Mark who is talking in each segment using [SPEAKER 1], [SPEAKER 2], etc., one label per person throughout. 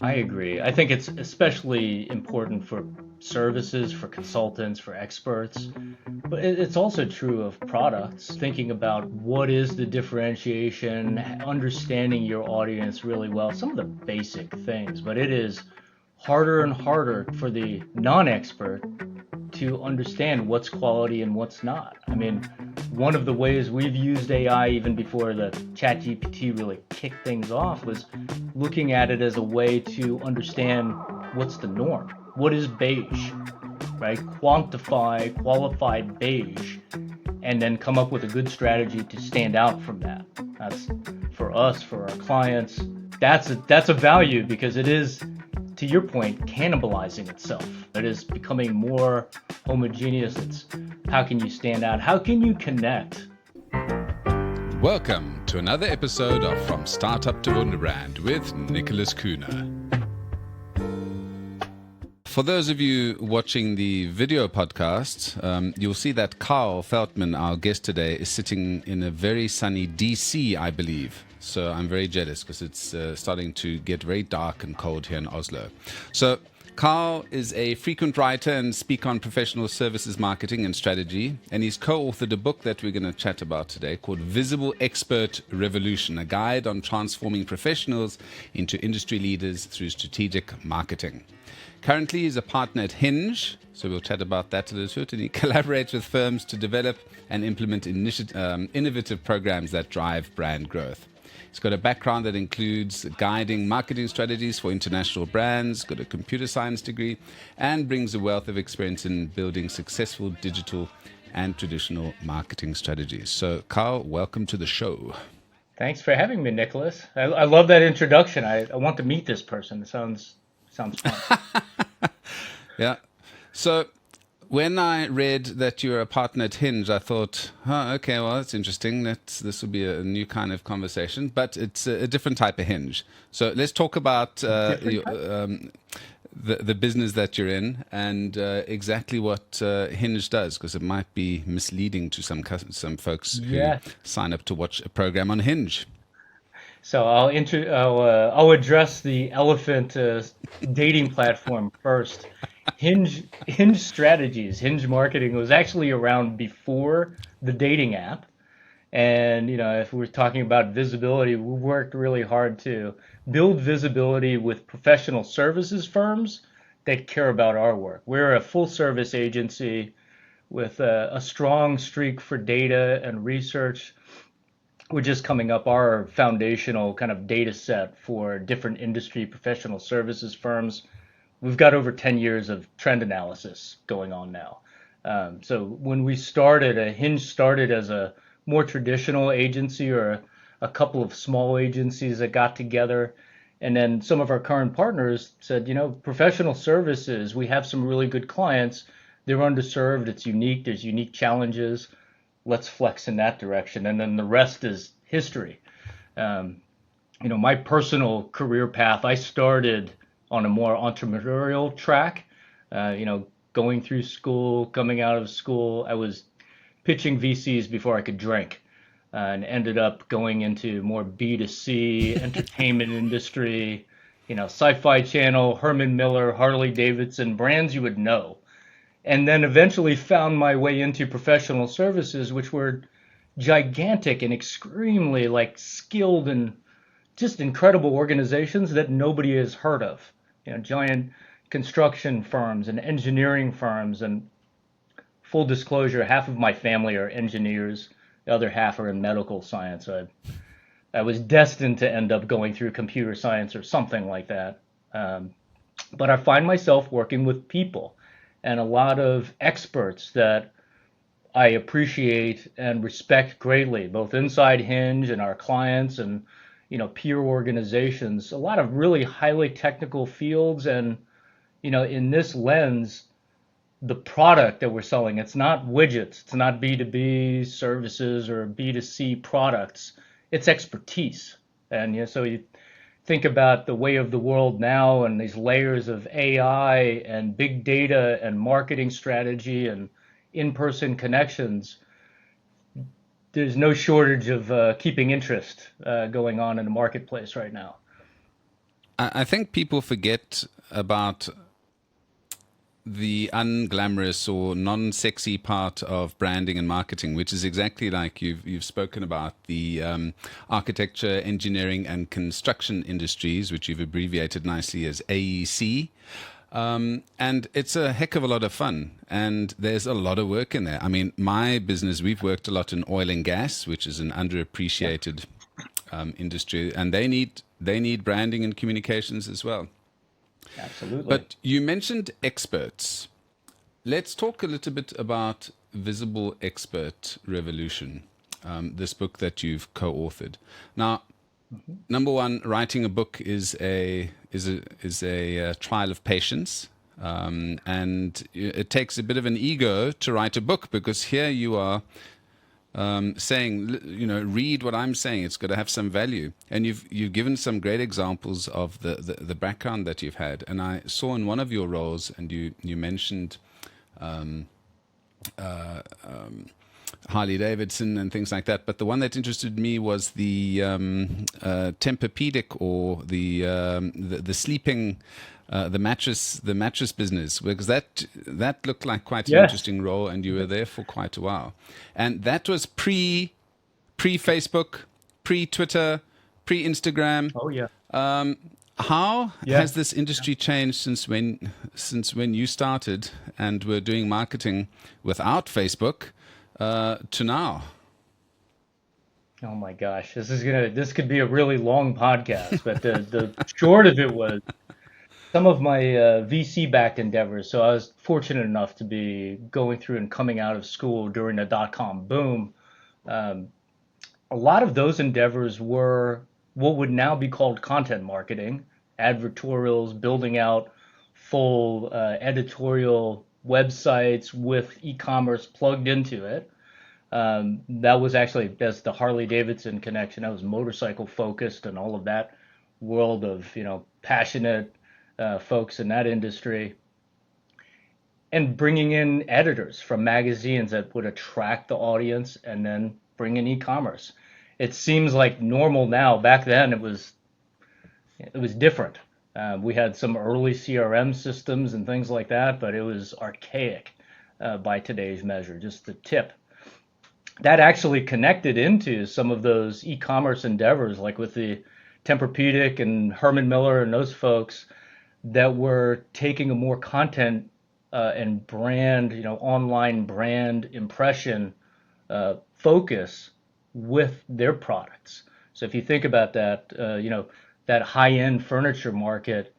[SPEAKER 1] I agree. I think it's especially important for services, for consultants, for experts, but it's also true of products. Thinking about what is the differentiation, understanding your audience really well, some of the basic things, but it is harder and harder for the non-expert to understand what's quality and what's not. I mean, one of the ways we've used AI even before the ChatGPT really kicked things off was looking at it as a way to understand what's the norm. What is beige, right? Quantify, qualify beige, and then come up with a good strategy to stand out from that. That's for us, for our clients. That's a value because it is, to your point, cannibalizing itself. It is becoming more homogeneous. It's how can you stand out? How can you connect?
[SPEAKER 2] Welcome to another episode of From Startup to Wunderbrand with Nicholas Kuhne. For those of you watching the video podcast, you'll see that Karl Feldman, our guest today, is sitting in a very sunny DC, I believe. So I'm very jealous because it's starting to get very dark and cold here in Oslo. So Karl is a frequent writer and speaker on professional services marketing and strategy, and he's co-authored a book that we're going to chat about today called Visible Expert Revolution, a guide on transforming professionals into industry leaders through strategic marketing. Currently, he's a partner at Hinge, so we'll chat about that a little bit, and he collaborates with firms to develop and implement innovative programs that drive brand growth. He's got a background that includes guiding marketing strategies for international brands, got a computer science degree, and brings a wealth of experience in building successful digital and traditional marketing strategies. So, Karl, welcome to the show.
[SPEAKER 1] Thanks for having me, Nicholas. I love that introduction. I want to meet this person. It sounds fun.
[SPEAKER 2] Yeah. So when I read that you're a partner at Hinge, I thought, oh, okay, well, that's interesting. This will be a new kind of conversation, but it's a different type of Hinge. So let's talk about
[SPEAKER 1] Different type?
[SPEAKER 2] the business that you're in and exactly what Hinge does, because it might be misleading to some folks who
[SPEAKER 1] Yes.
[SPEAKER 2] sign up to watch a program on Hinge.
[SPEAKER 1] So I'll address the elephant dating platform first. Hinge Strategies, Hinge Marketing was actually around before the dating app. And if we're talking about visibility, we worked really hard to build visibility with professional services firms that care about our work. We're a full service agency with a strong streak for data and research. We're just coming up our foundational kind of data set for different industry professional services firms. We've got over 10 years of trend analysis going on now. So when we started, Hinge started as a more traditional agency or a couple of small agencies that got together. And then some of our current partners said, professional services, we have some really good clients. They're underserved. It's unique. There's unique challenges. Let's flex in that direction. And then the rest is history. Um, my personal career path, I started on a more entrepreneurial track. Going through school, coming out of school, I was pitching VCs before I could drink, and ended up going into more B2C entertainment industry, Sci-Fi Channel, Herman Miller, Harley Davidson, brands you would know. And then eventually found my way into professional services, which were gigantic and extremely skilled and just incredible organizations that nobody has heard of. Giant construction firms and engineering firms. And full disclosure, half of my family are engineers, the other half are in medical science. I was destined to end up going through computer science or something like that. But I find myself working with people and a lot of experts that I appreciate and respect greatly, both inside Hinge and our clients and peer organizations. A lot of really highly technical fields, and in this lens, the product that we're selling, it's not widgets, it's not B2B services or B2C products, it's expertise. And so you think about the way of the world now and these layers of AI and big data and marketing strategy and in-person connections, there's no shortage of keeping interest going on in the marketplace right now.
[SPEAKER 2] I think people forget about the unglamorous or non-sexy part of branding and marketing, which is exactly like you've spoken about the architecture, engineering, and construction industries, which you've abbreviated nicely as AEC. And it's a heck of a lot of fun, and there's a lot of work in there. I mean, my business, we've worked a lot in oil and gas, which is an
[SPEAKER 1] Yeah,
[SPEAKER 2] underappreciated industry, and they need branding and communications as well.
[SPEAKER 1] absolutely.
[SPEAKER 2] But you mentioned experts. Let's talk a little bit about Visible Expert Revolution, this book that you've co-authored. Now,
[SPEAKER 1] Mhm.
[SPEAKER 2] number one, writing a book is a trial of patience, and it takes a bit of an ego to write a book because here you are saying, read what I'm saying. It's got to have some value. And you've given some great examples of the background that you've had. And I saw in one of your roles, and you mentioned Harley Davidson and things like that. But the one that interested me was the Tempur-Pedic, or the sleeping. The mattress business, because that looked like quite an
[SPEAKER 1] Yes.
[SPEAKER 2] interesting role, and you were there for quite a while, and that was pre Facebook, pre Twitter, pre Instagram.
[SPEAKER 1] Oh yeah.
[SPEAKER 2] How
[SPEAKER 1] Yeah.
[SPEAKER 2] has this industry changed since when you started and were doing marketing without Facebook to now?
[SPEAKER 1] Oh my gosh, this could be a really long podcast, but the short of it was some of my VC-backed endeavors. So I was fortunate enough to be going through and coming out of school during the dot-com boom. Um, a lot of those endeavors were what would now be called content marketing, advertorials, building out full editorial websites with e-commerce plugged into it. That was actually that's the Harley Davidson connection. That was motorcycle focused and all of that world of passionate folks in that industry, and bringing in editors from magazines that would attract the audience, and then bring in e-commerce. It seems like normal now. Back then, it was different. We had some early CRM systems and things like that, but it was archaic by today's measure. Just the tip that actually connected into some of those e-commerce endeavors, like with the Tempur-Pedic and Herman Miller and those folks that were taking a more content and brand, online brand impression focus with their products. So if you think about that, that high-end furniture market,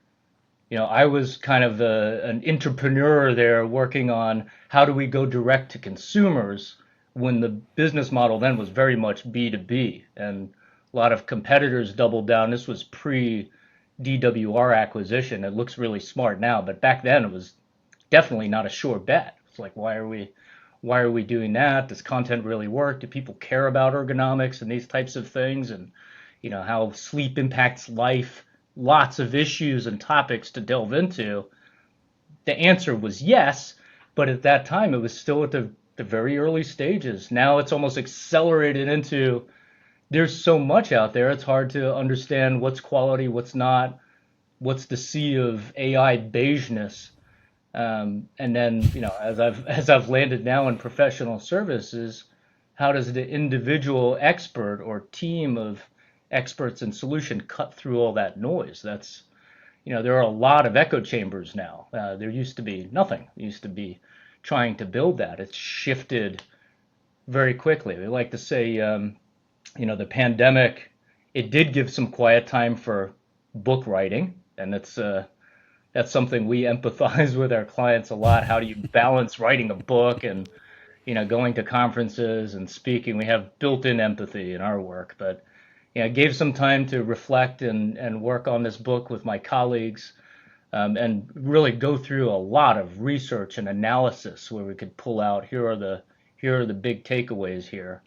[SPEAKER 1] I was kind of an entrepreneur there working on how do we go direct to consumers when the business model then was very much B2B, and a lot of competitors doubled down. This was pre DWR acquisition. It looks really smart now, but back then it was definitely not a sure bet. It's like, why are we doing that? Does content really work? Do people care about ergonomics and these types of things? And how sleep impacts life, lots of issues and topics to delve into. The answer was yes, but at that time it was still at the very early stages. Now it's almost accelerated into there's so much out there, it's hard to understand what's quality, what's not, what's the sea of AI beigeness. And then, as I've landed now in professional services, how does the individual expert or team of experts in solution cut through all that noise? There are a lot of echo chambers now. There used to be nothing. There used to be trying to build that. It's shifted very quickly. We like to say, the pandemic, it did give some quiet time for book writing, and that's something we empathize with our clients a lot. How do you balance writing a book and going to conferences and speaking? We have built-in empathy in our work, but I gave some time to reflect and work on this book with my colleagues, and really go through a lot of research and analysis where we could pull out here are the big takeaways here.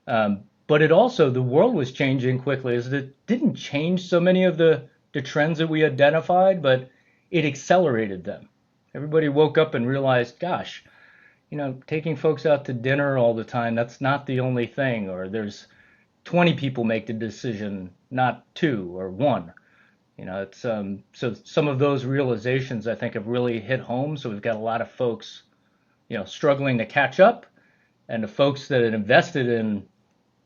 [SPEAKER 1] But it also, the world was changing quickly, as it didn't change so many of the trends that we identified, but it accelerated them. Everybody woke up and realized, gosh, taking folks out to dinner all the time, that's not the only thing, or there's 20 people make the decision, not two or one. It's so some of those realizations I think have really hit home. So we've got a lot of folks, struggling to catch up, and the folks that had invested in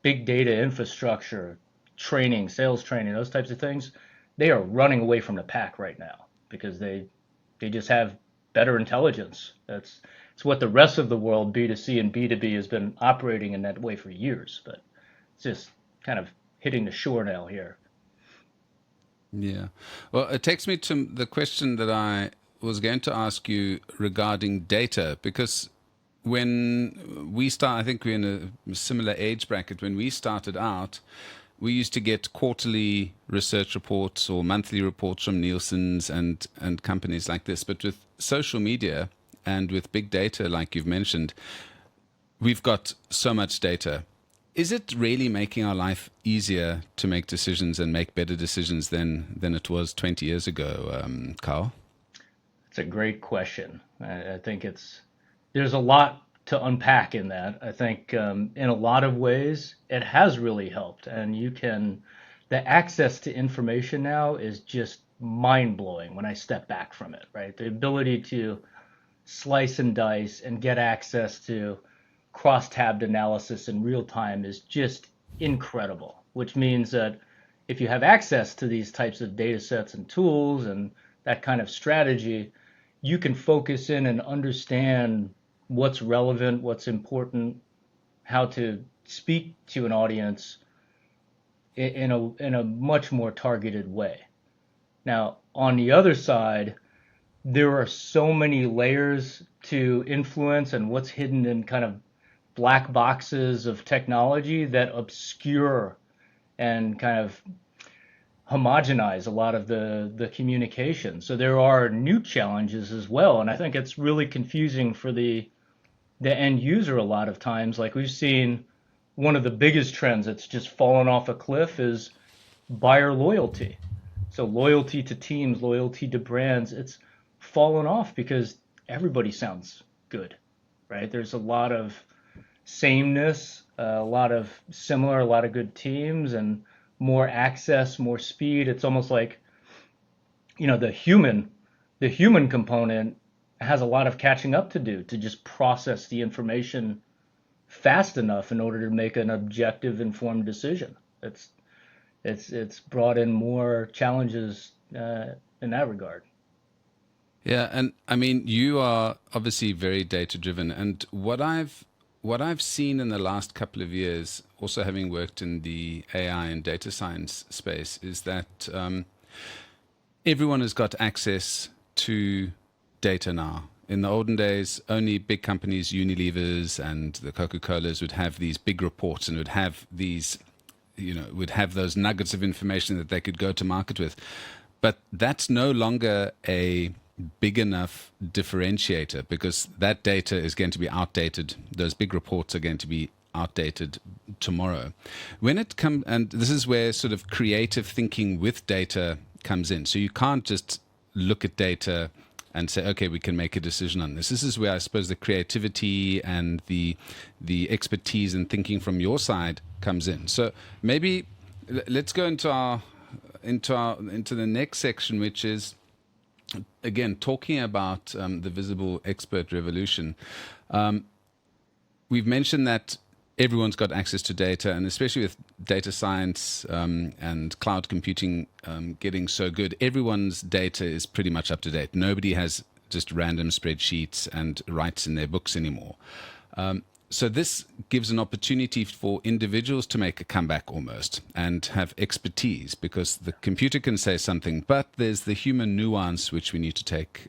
[SPEAKER 1] big data infrastructure, training, sales training, those types of things, they are running away from the pack right now because they just have better intelligence. That's it's what the rest of the world, B2C and B2B, has been operating in that way for years, but it's just kind of hitting the shore now here.
[SPEAKER 2] Yeah. Well, it takes me to the question that I was going to ask you regarding data, because when we start, I think we're in a similar age bracket. When we started out, we used to get quarterly research reports or monthly reports from Nielsen's and companies like this. But with social media and with big data, like you've mentioned, we've got so much data. Is it really making our life easier to make decisions and make better decisions than it was 20 years ago, Carl?
[SPEAKER 1] It's a great question. I think there's a lot to unpack in that. I think in a lot of ways it has really helped, and the access to information now is just mind blowing when I step back from it, right? The ability to slice and dice and get access to cross-tabbed analysis in real time is just incredible, which means that if you have access to these types of data sets and tools and that kind of strategy, you can focus in and understand what's relevant, what's important, how to speak to an audience in a much more targeted way. Now, on the other side, there are so many layers to influence and what's hidden in kind of black boxes of technology that obscure and kind of homogenize a lot of the communication. So there are new challenges as well, and I think it's really confusing for the end user a lot of times. Like we've seen one of the biggest trends that's just fallen off a cliff is buyer loyalty. So loyalty to teams, loyalty to brands, it's fallen off because everybody sounds good, right? There's a lot of sameness, a lot of similar, a lot of good teams, and more access, more speed. It's almost like, the human component has a lot of catching up to do to just process the information fast enough in order to make an objective, informed decision. It's brought in more challenges in that regard.
[SPEAKER 2] Yeah, and I mean, you are obviously very data driven, and what I've seen in the last couple of years, also having worked in the AI and data science space, is that everyone has got access to data now. In the olden days, only big companies, Unilevers and the Coca-Colas, would have these big reports and would have those nuggets of information that they could go to market with. But that's no longer a big enough differentiator, because that data is going to be outdated. Those big reports are going to be outdated tomorrow. When it comes, and this is where sort of creative thinking with data comes in. So you can't just look at data and say, okay, we can make a decision on this. This is where I suppose the creativity and the expertise and thinking from your side comes in. So maybe let's go into the next section, which is, again, talking about the visible expert revolution. We've mentioned that everyone's got access to data, and especially with data science and cloud computing getting so good, everyone's data is pretty much up to date. Nobody has just random spreadsheets and writes in their books anymore. So this gives an opportunity for individuals to make a comeback almost and have expertise, because the computer can say something, but there's the human nuance which we need to take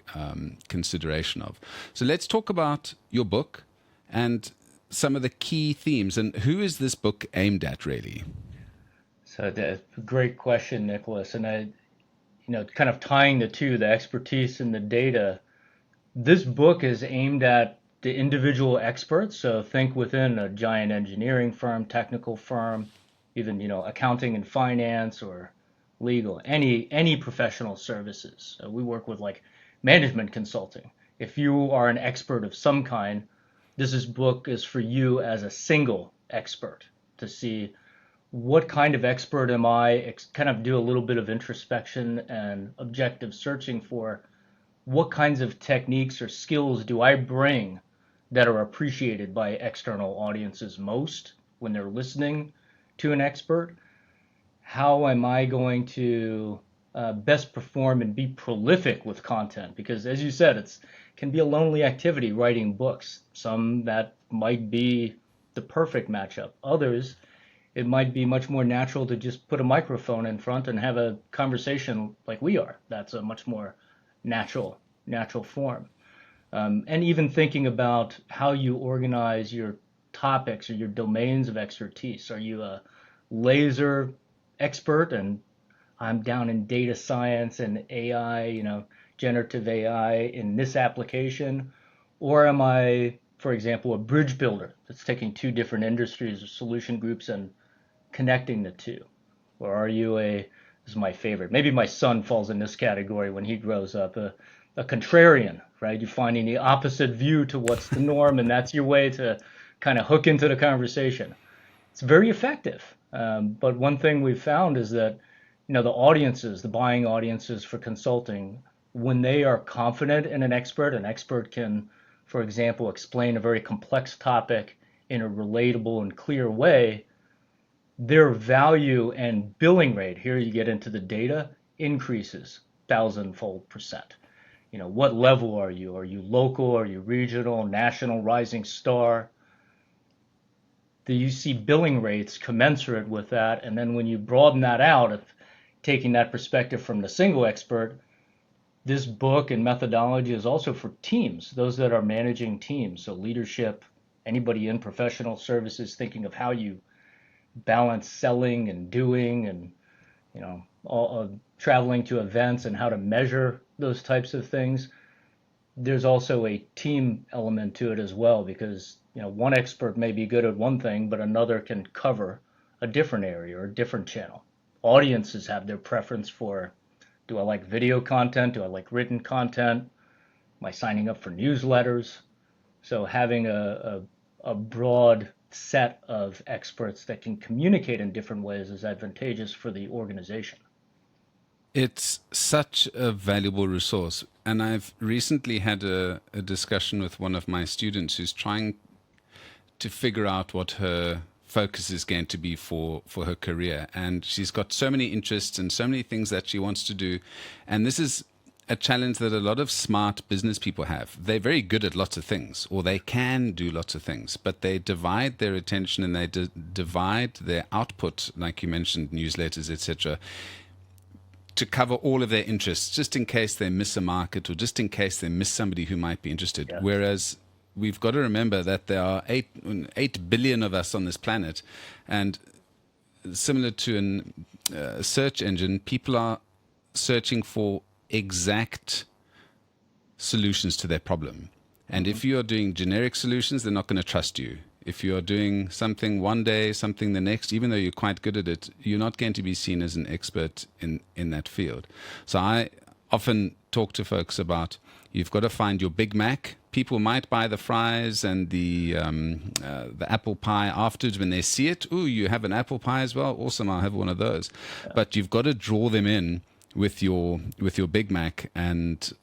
[SPEAKER 2] consideration of. So let's talk about your book and some of the key themes, and who is this book aimed at, really?
[SPEAKER 1] So great question, Nicholas. And kind of tying the two, the expertise and the data, this book is aimed at the individual experts. So think within a giant engineering firm, technical firm, even, accounting and finance or legal, any professional services. We work with like management consulting. If you are an expert of some kind, book is for you as a single expert to see what kind of expert am I, kind of do a little bit of introspection and objective searching for what kinds of techniques or skills do I bring that are appreciated by external audiences most when they're listening to an expert? How am I going to best perform and be prolific with content? Because as you said, it's can be a lonely activity writing books. Some that might be the perfect matchup. Others, it might be much more natural to just put a microphone in front and have a conversation like we are. That's a much more natural form. And even thinking about how you organize your topics or your domains of expertise. Are you a laser expert and I'm down in data science and AI, generative AI in this application? Or am I, for example, a bridge builder that's taking two different industries or solution groups and connecting the two? Or are you this is my favorite, maybe my son falls in this category when he grows up, a contrarian, right? You're finding the opposite view to what's the norm, and that's your way to kind of hook into the conversation. It's very effective. But one thing we've found is that, the audiences, the buying audiences for consulting, when they are confident in an expert can, for example, explain a very complex topic in a relatable and clear way, their value and billing rate, here you get into the data, increases thousandfold percent. What level are you? Are you local? Are you regional, national, rising star? Do you see billing rates commensurate with that? And then when you broaden that out, if taking that perspective from the single expert, this book and methodology is also for teams, those that are managing teams. So leadership, anybody in professional services thinking of how you balance selling and doing and traveling to events and how to measure those types of things. There's also a team element to it as well because one expert may be good at one thing, but another can cover a different area or a different channel. Audiences have their preference for, do I like video content? Do I like written content? Am I signing up for newsletters? So having a broad set of experts that can communicate in different ways is advantageous for the organization.
[SPEAKER 2] It's such a valuable resource. And I've recently had a discussion with one of my students who's trying to figure out what her focus is going to be for her career. And she's got so many interests and so many things that she wants to do. And this is a challenge that a lot of smart business people have. They're very good at lots of things, or they can do lots of things, but they divide their attention and they divide their output, like you mentioned, newsletters, etc., to cover all of their interests, just in case they miss a market or just in case they miss somebody who might be interested.
[SPEAKER 1] Yeah.
[SPEAKER 2] Whereas we've got to remember that there are 8 billion of us on this planet, and similar to a search engine, people are searching for exact solutions to their problem. And if you are doing generic solutions, they're not going to trust you. If you are doing something one day, something the next, even though you're quite good at it, you're not going to be seen as an expert in that field. So I often talk to folks about, you've got to find your Big Mac. People might buy the fries and the apple pie afterwards when they see it. Ooh, you have an apple pie as well? Awesome, I'll have one of those. Yeah. But you've got to draw them in with your Big Mac, and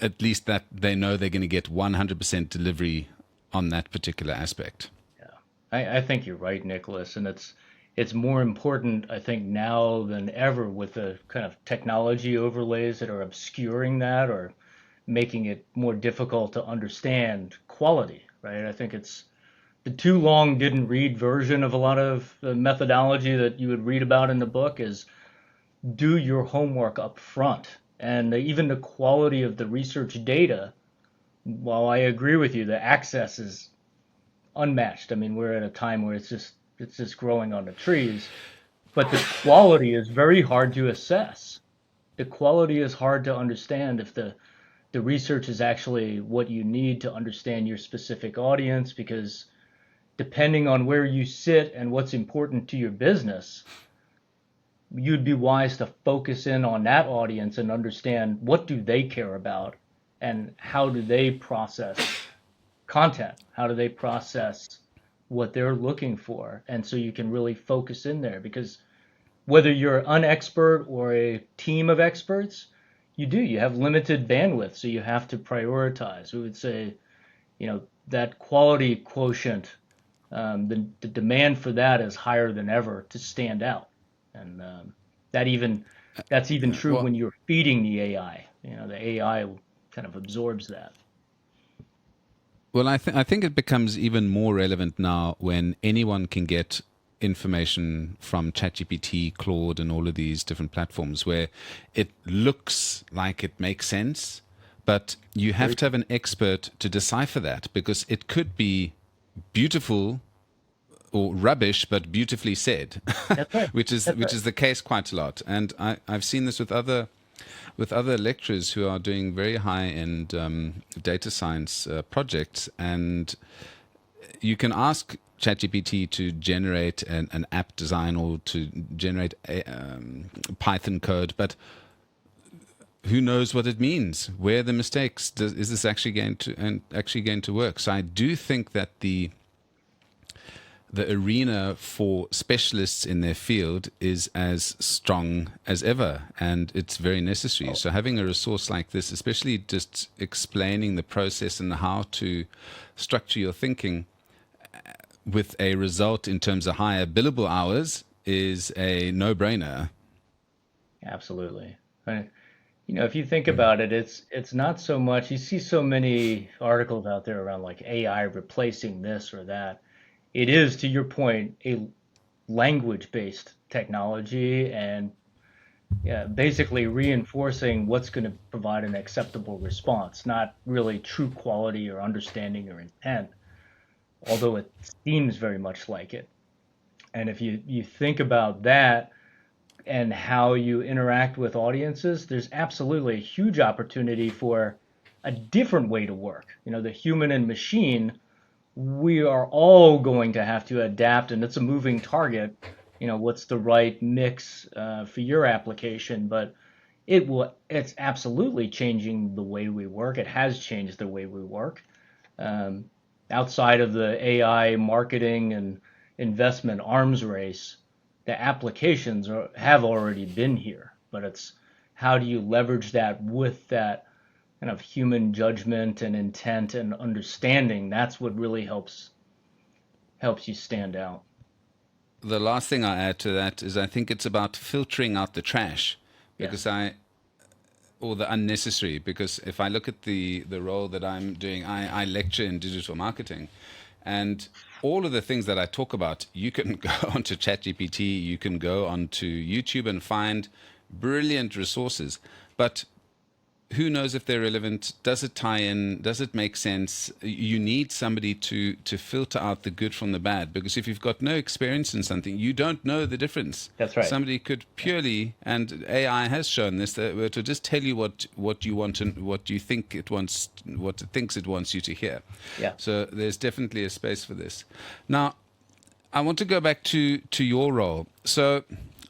[SPEAKER 2] at least that they know they're going to get 100% delivery on that particular aspect.
[SPEAKER 1] Yeah, I think you're right, Nicholas, and it's more important, I think, now than ever with the kind of technology overlays that are obscuring that or making it more difficult to understand quality, right? I think it's the too long didn't read version of a lot of the methodology that you would read about in the book is do your homework up front. And even the quality of the research data, while I agree with you, the access is unmatched. I mean, we're at a time where it's just growing on the trees, but the quality is very hard to assess. The quality is hard to understand if the research is actually what you need to understand your specific audience, because depending on where you sit and what's important to your business, you'd be wise to focus in on that audience and understand what do they care about and how do they process content? How do they process what they're looking for. And so you can really focus in there because whether you're an expert or a team of experts, you have limited bandwidth, so you have to prioritize. We would say, that quality quotient, the demand for that is higher than ever to stand out. And that even that's even true
[SPEAKER 2] Well,
[SPEAKER 1] when you're feeding the AI. The AI kind of absorbs that.
[SPEAKER 2] well, I think it becomes even more relevant now when anyone can get information from ChatGPT, Claude, and all of these different platforms where it looks like it makes sense, but you have
[SPEAKER 1] Very
[SPEAKER 2] to
[SPEAKER 1] true.
[SPEAKER 2] have an expert to decipher that because it could be beautiful or rubbish, but beautifully said,
[SPEAKER 1] That's right.
[SPEAKER 2] which is
[SPEAKER 1] That's
[SPEAKER 2] which
[SPEAKER 1] right.
[SPEAKER 2] is the case quite a lot. And I've seen this with other lecturers who are doing very high end data science projects, and you can ask ChatGPT to generate an app design or to generate Python code, but who knows what it means? Where are the mistakes? Is this actually going to work? So I do think that the arena for specialists in their field is as strong as ever, and it's very necessary.
[SPEAKER 1] Oh,
[SPEAKER 2] So having a resource like this, especially just explaining the process and how to structure your thinking with a result in terms of higher billable hours, is a no-brainer.
[SPEAKER 1] absolutely. And, if you think about it, it's not so much. You see so many articles out there around like AI replacing this or that. It is, to your point, a language-based technology and, yeah, basically reinforcing what's going to provide an acceptable response, not really true quality or understanding or intent, although it seems very much like it. And if you think about that and how you interact with audiences, there's absolutely a huge opportunity for a different way to work. The human and machine, we are all going to have to adapt, and it's a moving target. What's the right mix for your application? But it's absolutely changing the way we work. It has changed the way we work. Um, Outside of the AI marketing and investment arms race, the applications have already been here, but it's how do you leverage that with that kind of human judgment and intent and understanding? That's what really helps you stand out.
[SPEAKER 2] The last thing I add to that is I think it's about filtering out the trash because
[SPEAKER 1] Yes,
[SPEAKER 2] or the unnecessary. Because if I look at the role that I'm doing, I lecture in digital marketing, and all of the things that I talk about, you can go onto ChatGPT, you can go onto YouTube and find brilliant resources. But who knows if they're relevant? Does it tie in? Does it make sense? You need somebody to filter out the good from the bad, because if you've got no experience in something, you don't know the difference.
[SPEAKER 1] that's right.
[SPEAKER 2] Somebody could purely, and AI has shown this, that to just tell you what you want and what you think it wants, what it thinks it wants you to hear.
[SPEAKER 1] Yeah.
[SPEAKER 2] So there's definitely a space for this. Now, I want to go back to your role. So,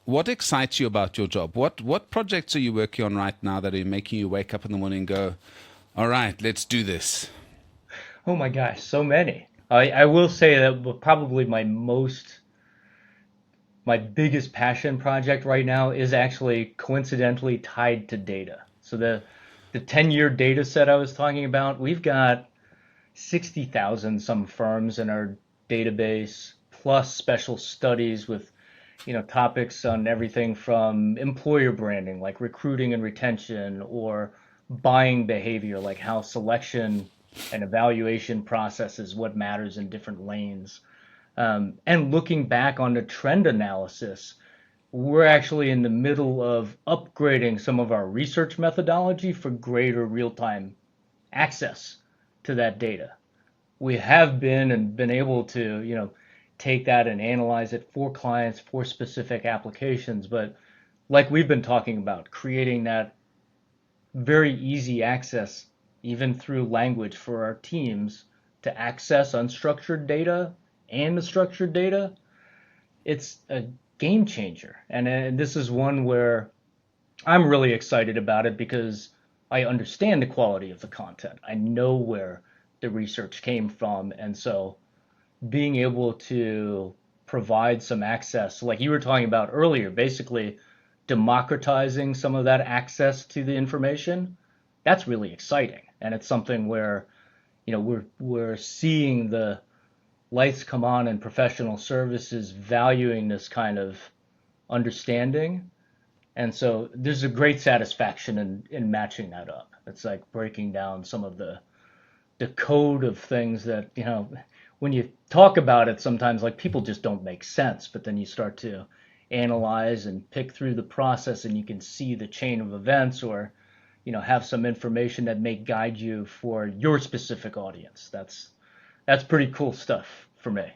[SPEAKER 2] what excites you about your job? What projects are you working on right now that are making you wake up in the morning and go, "All right, let's do this"?
[SPEAKER 1] Oh my gosh, so many. I will say that probably my biggest passion project right now is actually coincidentally tied to data. So the 10-year data set I was talking about, we've got 60,000 some firms in our database, plus special studies with, topics on everything from employer branding, like recruiting and retention, or buying behavior, like how selection and evaluation processes what matters in different lanes. And looking back on the trend analysis, we're actually in the middle of upgrading some of our research methodology for greater real-time access to that data. We have been able to, take that and analyze it for clients for specific applications. But like we've been talking about, creating that very easy access, even through language for our teams to access unstructured data and the structured data, it's a game changer. And this is one where I'm really excited about it because I understand the quality of the content. I know where the research came from. And so being able to provide some access, like you were talking about earlier, basically democratizing some of that access to the information, that's really exciting. And it's something where, we're seeing the lights come on in professional services valuing this kind of understanding. And so there's a great satisfaction in matching that up. It's like breaking down some of the code of things that, when you talk about it, sometimes like people just don't make sense, but then you start to analyze and pick through the process and you can see the chain of events or, have some information that may guide you for your specific audience. That's pretty cool stuff for me.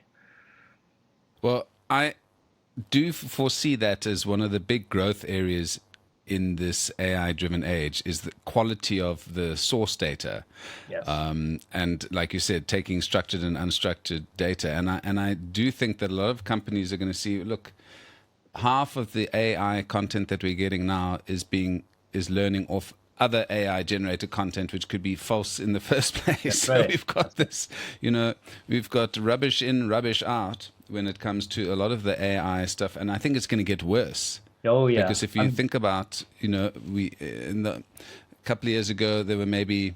[SPEAKER 2] Well, I do foresee that as one of the big growth areas in this AI driven age is the quality of the source data.
[SPEAKER 1] Yes.
[SPEAKER 2] And like you said, taking structured and unstructured data. And I do think that a lot of companies are going to see, look, half of the AI content that we're getting now is learning off other AI generated content, which could be false in the first place.
[SPEAKER 1] That's
[SPEAKER 2] So
[SPEAKER 1] right.
[SPEAKER 2] we've got this, we've got rubbish in, rubbish out when it comes to a lot of the AI stuff. And I think it's going to get worse
[SPEAKER 1] Oh yeah.
[SPEAKER 2] because if you
[SPEAKER 1] I'm
[SPEAKER 2] think about, we in the a couple of years ago, there were maybe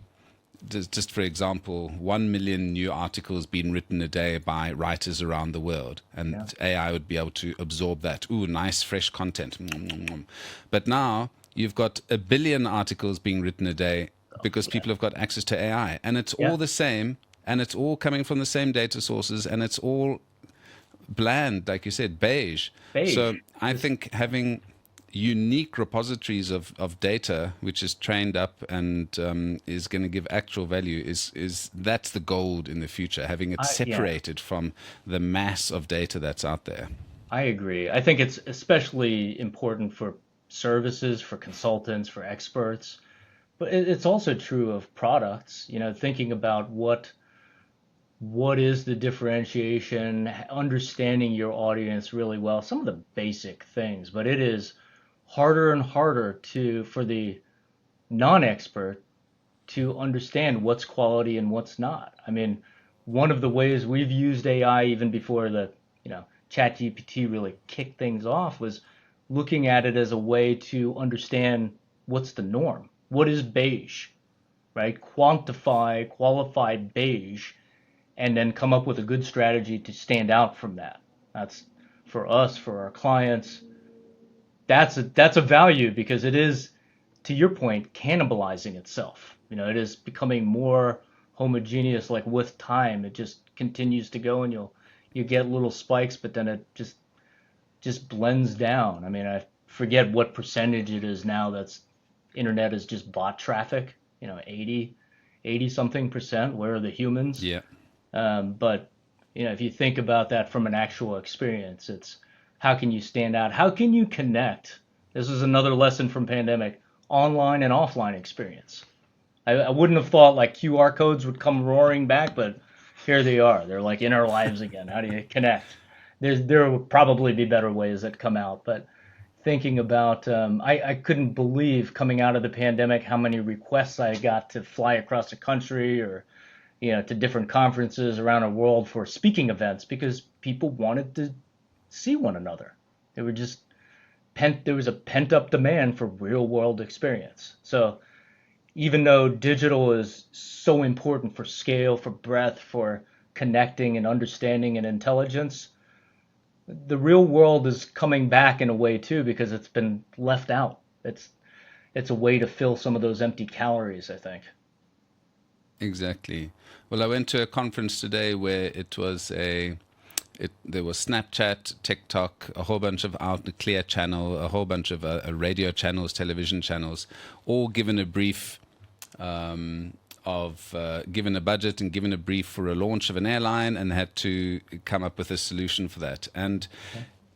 [SPEAKER 2] just for example, 1 million new articles being written a day by writers around the world,
[SPEAKER 1] yeah.
[SPEAKER 2] and AI would be able to absorb that. Ooh, nice, fresh content. But now you've got 1 billion articles being written a day because
[SPEAKER 1] Yeah.
[SPEAKER 2] people have got access to AI, and it's
[SPEAKER 1] Yeah.
[SPEAKER 2] all the same, and it's all coming from the same data sources, and it's all bland, like you said, beige. So
[SPEAKER 1] Beige.
[SPEAKER 2] I
[SPEAKER 1] Just
[SPEAKER 2] think having unique repositories of data, which is trained up and is going to give actual value, is that's the gold in the future. Having it
[SPEAKER 1] yeah.
[SPEAKER 2] separated from the mass of data that's out there.
[SPEAKER 1] I agree. I think it's especially important for services, for consultants, for experts, but it's also true of products, thinking about what is the differentiation, understanding your audience really well, some of the basic things, but it is harder and harder to for the non-expert to understand what's quality and what's not. I mean, one of the ways we've used AI even before ChatGPT really kicked things off was looking at it as a way to understand what's the norm. What is beige, right? Quantify, qualify beige, and then come up with a good strategy to stand out from that. That's for us, for our clients. That's a value because it is, to your point, cannibalizing itself. It is becoming more homogeneous. Like with time, it just continues to go, and you get little spikes, but then it just blends down. I mean, I forget what percentage it is now. That's internet is just bot traffic. 80 something percent. Where are the humans?
[SPEAKER 2] Yeah,
[SPEAKER 1] But if you think about that from an actual experience, it's how can you stand out? How can you connect? This is another lesson from pandemic, online and offline experience. I wouldn't have thought like QR codes would come roaring back, but here they are. They're like in our lives again. How do you connect? There will probably be better ways that come out, but thinking about, I couldn't believe coming out of the pandemic how many requests I got to fly across the country or to different conferences around the world for speaking events because people wanted to see one another. They were just there was a pent up demand for real world experience. So even though digital is so important for scale, for breadth, for connecting and understanding and intelligence, the real world is coming back in a way too because it's been left out. It's a way to fill some of those empty calories, I think.
[SPEAKER 2] exactly. Well, I went to a conference today where there was Snapchat, TikTok, a whole bunch of Out the Clear channel, a whole bunch of radio channels, television channels, all given a brief of given a budget and given a brief for a launch of an airline, and had to come up with a solution for that. And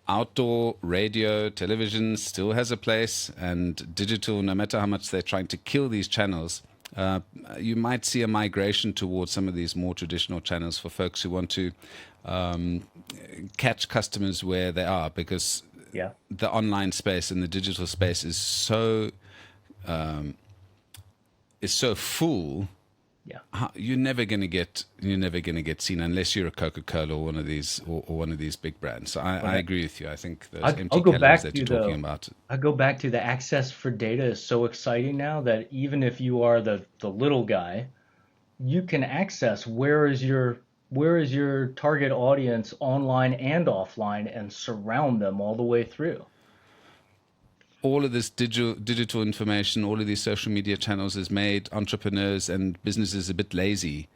[SPEAKER 2] outdoor radio, television still has a place, and digital, no matter how much they're trying to kill these channels, you might see a migration towards some of these more traditional channels for folks who want to catch customers where they are, because
[SPEAKER 1] Yeah.
[SPEAKER 2] the online space and the digital space is so full
[SPEAKER 1] Yeah.
[SPEAKER 2] You're never going to get seen unless you're a Coca-Cola or one of these big brands. So I
[SPEAKER 1] But
[SPEAKER 2] agree with you. I think those
[SPEAKER 1] I'll
[SPEAKER 2] empty
[SPEAKER 1] go
[SPEAKER 2] calories
[SPEAKER 1] back
[SPEAKER 2] that you're
[SPEAKER 1] to
[SPEAKER 2] talking about.
[SPEAKER 1] the access for data is so exciting now that even if you are the little guy, you can access where is your target audience online and offline and surround them all the way through.
[SPEAKER 2] All of this digital information, all of these social media channels has made entrepreneurs and businesses a bit lazy,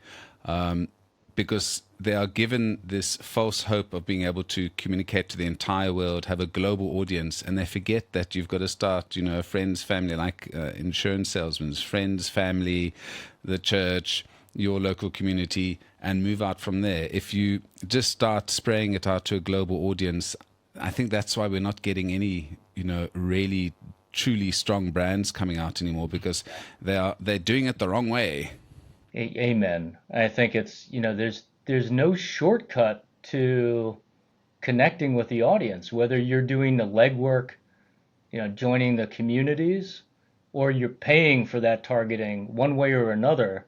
[SPEAKER 2] because they are given this false hope of being able to communicate to the entire world, have a global audience, and they forget that you've got to start, friends, family, like insurance salesmen, friends, family, the church, your local community, and move out from there. If you just start spraying it out to a global audience, I think that's why we're not getting any, really truly strong brands coming out anymore, because they're doing it the wrong way.
[SPEAKER 1] Amen. I think it's, there's no shortcut to connecting with the audience, whether you're doing the legwork, joining the communities, or you're paying for that targeting one way or another,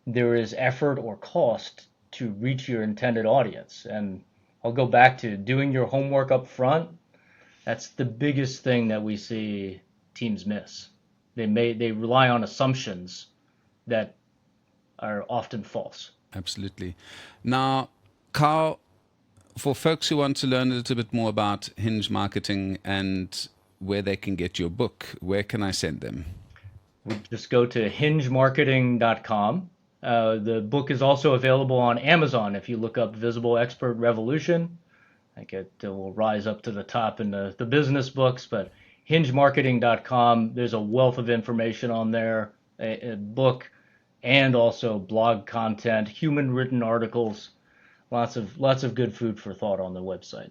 [SPEAKER 1] there is effort or cost to reach your intended audience. And I'll go back to doing your homework up front. That's the biggest thing that we see teams miss. They rely on assumptions that are often false.
[SPEAKER 2] Absolutely. Now, Carl, for folks who want to learn a little bit more about Hinge marketing and where they can get your book, where can I send them?
[SPEAKER 1] We just go to hingemarketing.com. The book is also available on Amazon. If you look up Visible Expert Revolution, I think it will rise up to the top in the business books, but hingemarketing.com, there's a wealth of information on there, a book, and also blog content, human written articles, lots of good food for thought on the website.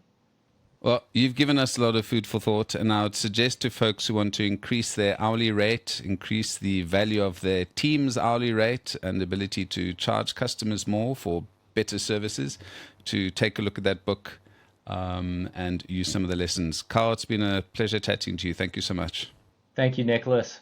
[SPEAKER 2] Well, you've given us a lot of food for thought, and I would suggest to folks who want to increase their hourly rate, increase the value of their team's hourly rate, and the ability to charge customers more for better services, to take a look at that book and use some of the lessons. Carl, it's been a pleasure chatting to you. Thank you so much.
[SPEAKER 1] Thank you, Nicholas.